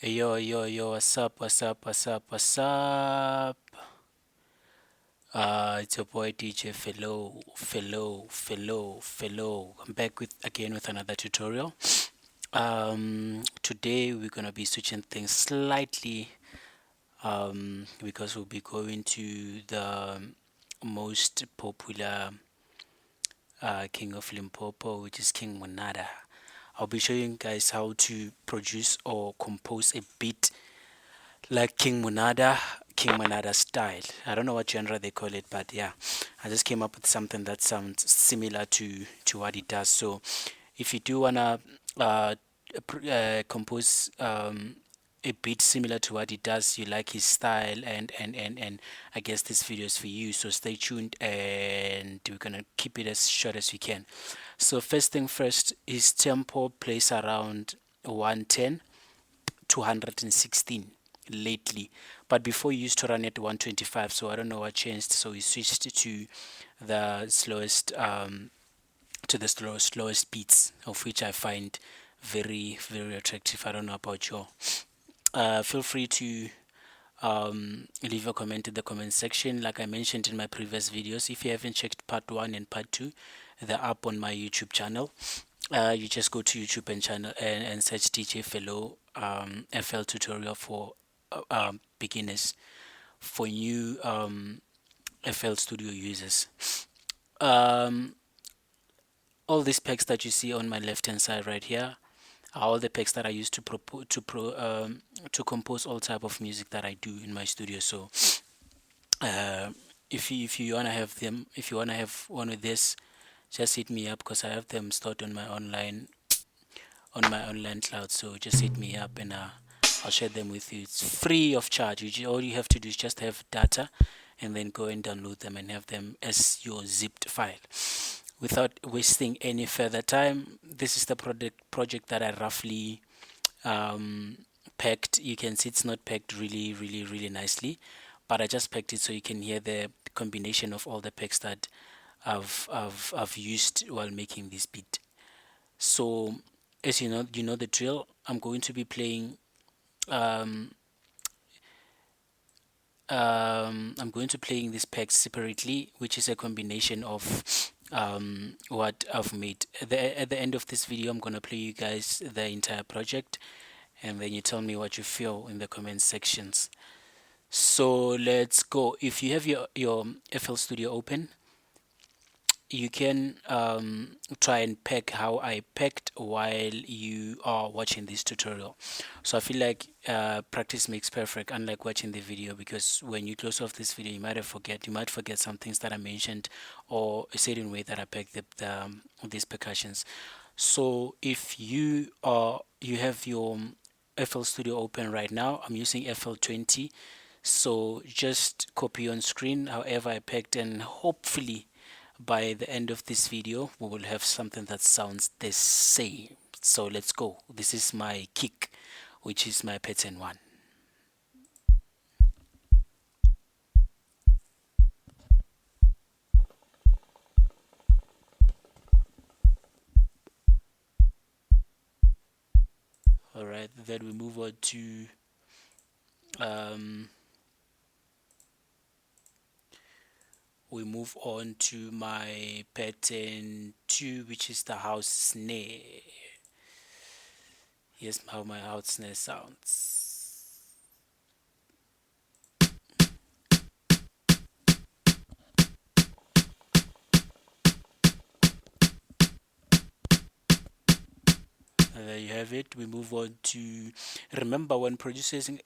Yo, yo, yo, what's up, what's up, what's up, what's up? It's your boy DJ Felo. I'm back with another tutorial. Today we're gonna be switching things slightly, because we'll be going to the most popular king of Limpopo, which is King Monada. I'll be showing you guys how to produce or compose a beat like King Monada style. I don't know what genre they call it, but yeah, I just came up with something that sounds similar to what he does. So if you do wanna uh, compose a bit similar to what he does, you like his style, and I guess this video is for you. So stay tuned, and we're gonna keep it as short as we can. So first thing first, his tempo plays around 110 to 116 lately, but before you used to run at 125, so I don't know what changed, so we switched to the slowest beats, of which I find very attractive. I don't know about you. Feel free to leave a comment in the comment section. Like I mentioned in my previous videos, if you haven't checked part 1 and part 2, they're up on my YouTube channel. You just go to YouTube and search DJ Felo FL tutorial for beginners, for new FL Studio users. Um, all these packs that you see on my left hand side right here are all the packs that I use to compose all type of music that I do in my studio. So uh, if you wanna have them, if you wanna have one of this, just hit me up, because I have them stored on my online cloud. So just hit me up, and I'll share them with you. It's free of charge. All you have to do is just have data, and then go and download them and have them as your zipped file. Without wasting any further time, this is the project that I roughly packed. You can see it's not packed really nicely, but I just packed it so you can hear the combination of all the packs that I've used while making this beat. So as you know the drill. Um, I'm going to playing this pack separately, which is a combination of what I've made. At the end of this video, I'm gonna play you guys the entire project, and then you tell me what you feel in the comment sections. So let's go. If you have your FL Studio open, you can try and pack how I packed while you are watching this tutorial. So I feel like practice makes perfect, unlike watching the video, because when you close off this video, you might forget some things that I mentioned, or a certain way that I packed these percussions. So if you have your FL Studio open right now, I'm using FL20. So just copy on screen however I packed, and hopefully by the end of this video we will have something that sounds the same. So let's go. This is my kick, which is my pattern 1. All right, then we move on to um, my pattern 2, which is the house snare. Here's how my house snare sounds. There you have it. We move on to, remember, when producing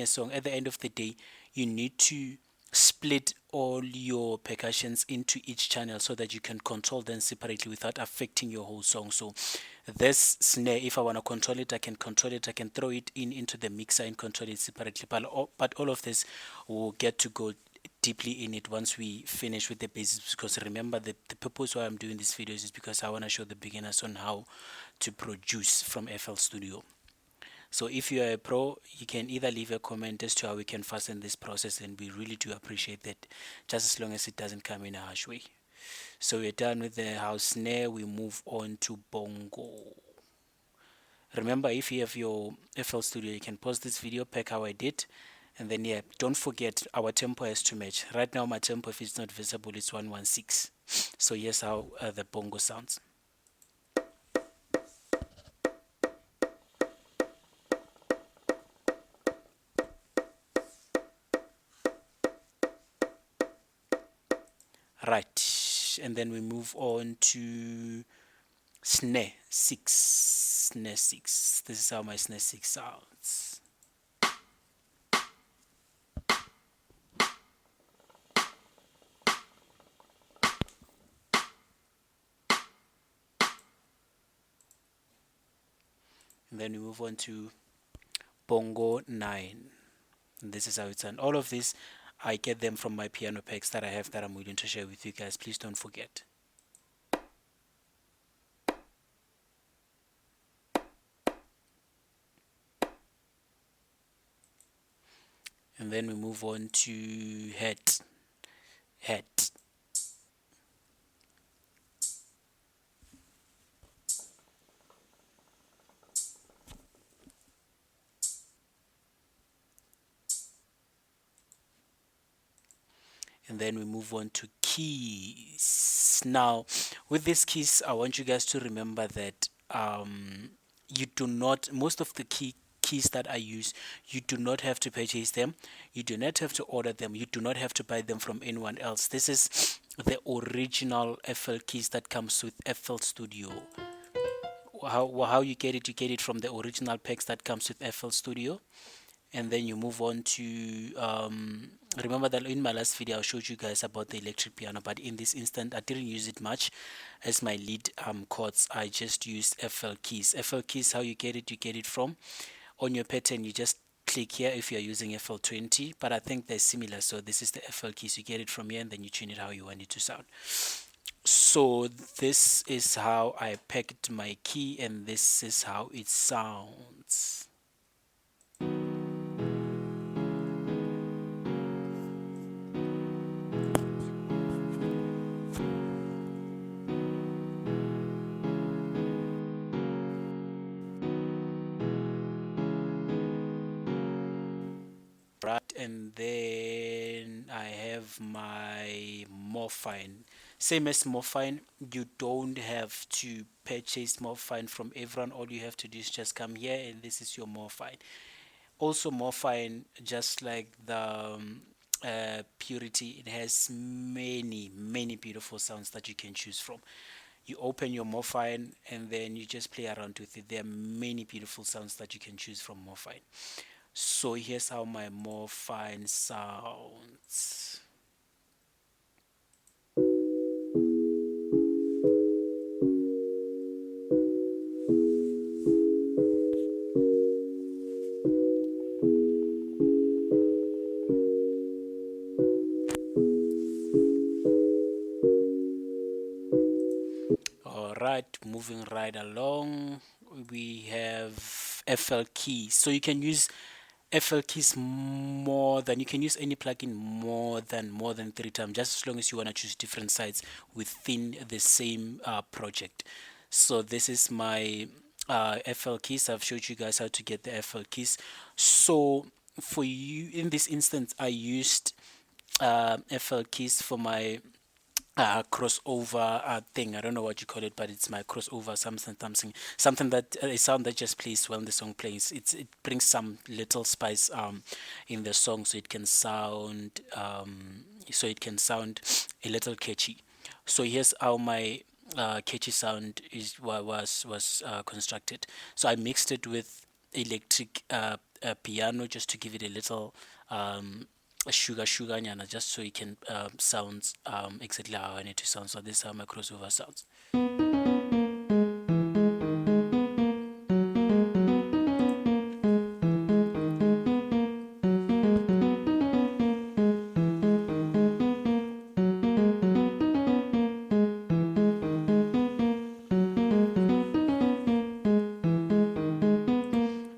a song, at the end of the day, you need to split all your percussions into each channel so that you can control them separately without affecting your whole song. So this snare, if I want to control it, I can control it. I can throw it into the mixer and control it separately. But all of this will get to go deeply in it once we finish with the basics, because remember, the purpose why I'm doing these videos is because I want to show the beginners on how to produce from FL Studio. So if you are a pro, you can either leave a comment as to how we can fasten this process, and we really do appreciate that, just as long as it doesn't come in a harsh way. So we're done with the house snare. We move on to bongo. Remember, if you have your FL Studio, you can pause this video, pack how I did, and then yeah, don't forget our tempo has to match. Right now my tempo, if it's not visible, it's 116. So here's how the bongo sounds. Right, and then we move on to snare 6. Snare 6. This is how my snare 6 sounds. And then we move on to bongo 9. And this is how it's done. All of this, I get them from my piano packs that I have that I'm willing to share with you guys. Please don't forget. And then we move on to head. Head. And then we move on to keys. Now, with these keys, I want you guys to remember that you do not, most of the keys that I use, you do not have to purchase them, you do not have to order them, you do not have to buy them from anyone else. This is the original FL keys that comes with FL Studio. How you get it from the original packs that comes with FL Studio. And then you move on to remember that in my last video I showed you guys about the electric piano, but in this instant I didn't use it much as my lead chords. I just used FL keys. FL keys, how you get it from on your pattern, you just click here if you're using FL20, but I think they're similar. So this is the FL keys, you get it from here and then you tune it how you want it to sound. So this is how I packed my key and this is how it sounds. Right, and then I have my morphine. Same as morphine, you don't have to purchase morphine from everyone. All you have to do is just come here and this is your morphine. Also morphine, just like the purity, it has many beautiful sounds that you can choose from. You open your morphine and then you just play around with it. There are many beautiful sounds that you can choose from morphine. So here's how my morphine sounds. All right, moving right along, we have FL keys. So you can use FL keys more than, you can use any plugin more than 3 times, just as long as you want to choose different sides within the same project. So this is my FL keys. I've showed you guys how to get the FL keys. So for you, in this instance, I used FL keys for my crossover thing. I don't know what you call it, but it's my crossover something that a sound that just plays when the song plays. It brings some little spice in the song, so it can sound a little catchy. So here's how my catchy sound was constructed. So I mixed it with electric piano just to give it a little sugar nyana, just so it can sound exactly how I need to sound. So this is how my crossover sounds.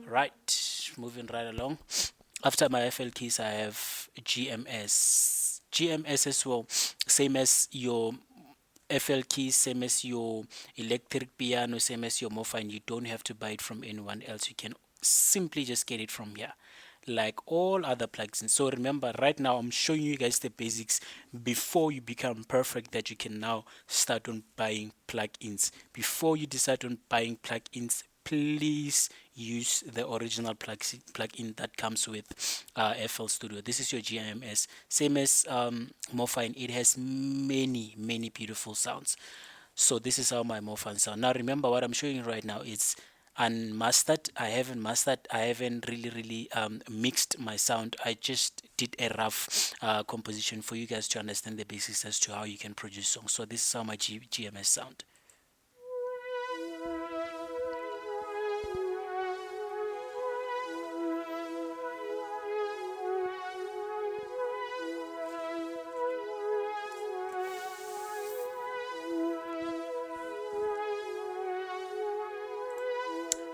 Right, moving right along. After my FL keys, I have GMS. GMS as well, same as your FL keys, same as your electric piano, same as your morphine. You don't have to buy it from anyone else. You can simply just get it from here, like all other plugins. So remember, right now I'm showing you guys the basics before you become perfect, that you can now start on buying plugins. Before you decide on buying plugins, please use the original plugin that comes with FL Studio. This is your GMS, same as Morphine. It has many beautiful sounds. So this is how my Morphine sound. Now remember, what I'm showing you right now is unmastered. I haven't mastered. I haven't really mixed my sound. I just did a rough composition for you guys to understand the basics as to how you can produce songs. So this is how my GMS sound.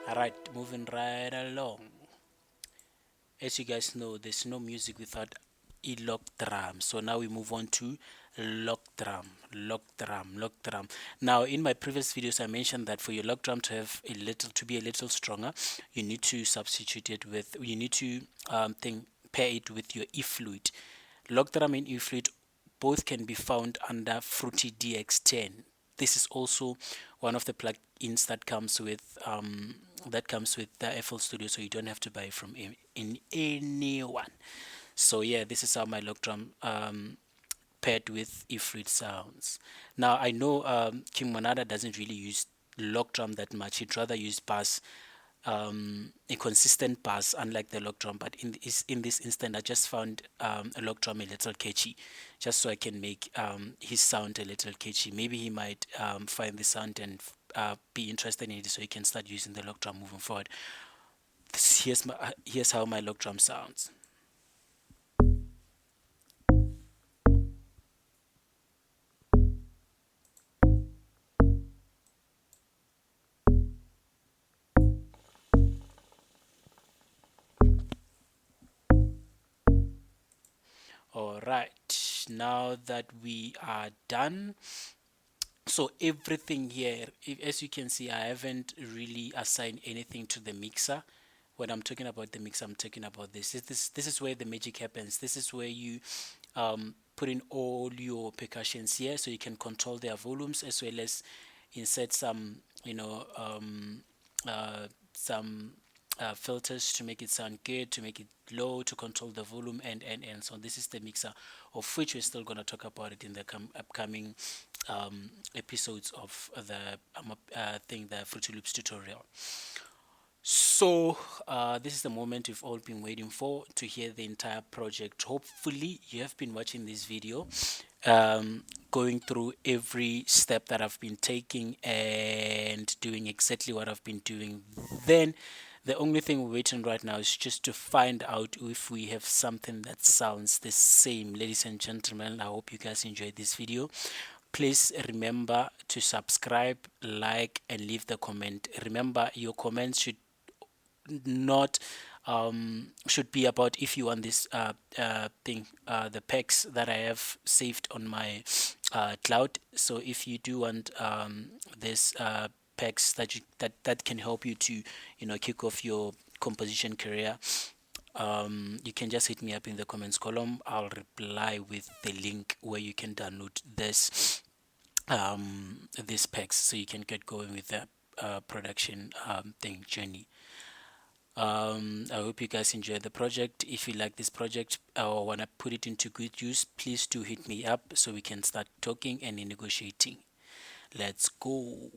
Alright, moving right along. As you guys know, there's no music without a lock drum. So now we move on to lock drum, lock drum, lock drum. Now, in my previous videos, I mentioned that for your lock drum to have to be a little stronger, you need to substitute it with, you need to pair it with your E fluid. Lock drum and E fluid both can be found under Fruity DX10. This is also one of the plugins that comes with the FL Studio, so you don't have to buy it from in anyone. So yeah, this is how my lock drum paired with Ifrit sounds. Now I know King Monada doesn't really use lock drum that much. He'd rather use bass, a consistent bass, unlike the lock drum. But in this instant, I just found a lock drum a little catchy, just so I can make his sound a little catchy. Maybe he might find the sound and be interested in it, so he can start using the lock drum moving forward. Here's how my lock drum sounds. All right, now that we are done, so everything here, as you can see, I haven't really assigned anything to the mixer. When I'm talking about the mixer, I'm talking about this is where the magic happens. This is where you put in all your percussions here, so you can control their volumes, as well as insert some some filters to make it sound good, to make it low, to control the volume, and so on. This is the mixer, of which we're still going to talk about it in the upcoming episodes of the Fruity Loops tutorial. So this is the moment you've all been waiting for, to hear the entire project. Hopefully you have been watching this video, going through every step that I've been taking and doing exactly what I've been doing. Then the only thing we're waiting right now is just to find out if we have something that sounds the same. Ladies and gentlemen, I hope you guys enjoyed this video. Please remember to subscribe, like, and leave the comment. Remember, your comments should not should be about if you want this the packs that I have saved on my cloud. So if you do want this packs that can help you to kick off your composition career, you can just hit me up in the comments column. I'll reply with the link where you can download this packs, so you can get going with the production journey. I hope you guys enjoy the project. If you like this project or want to put it into good use, please do hit me up so we can start talking and negotiating. Let's go.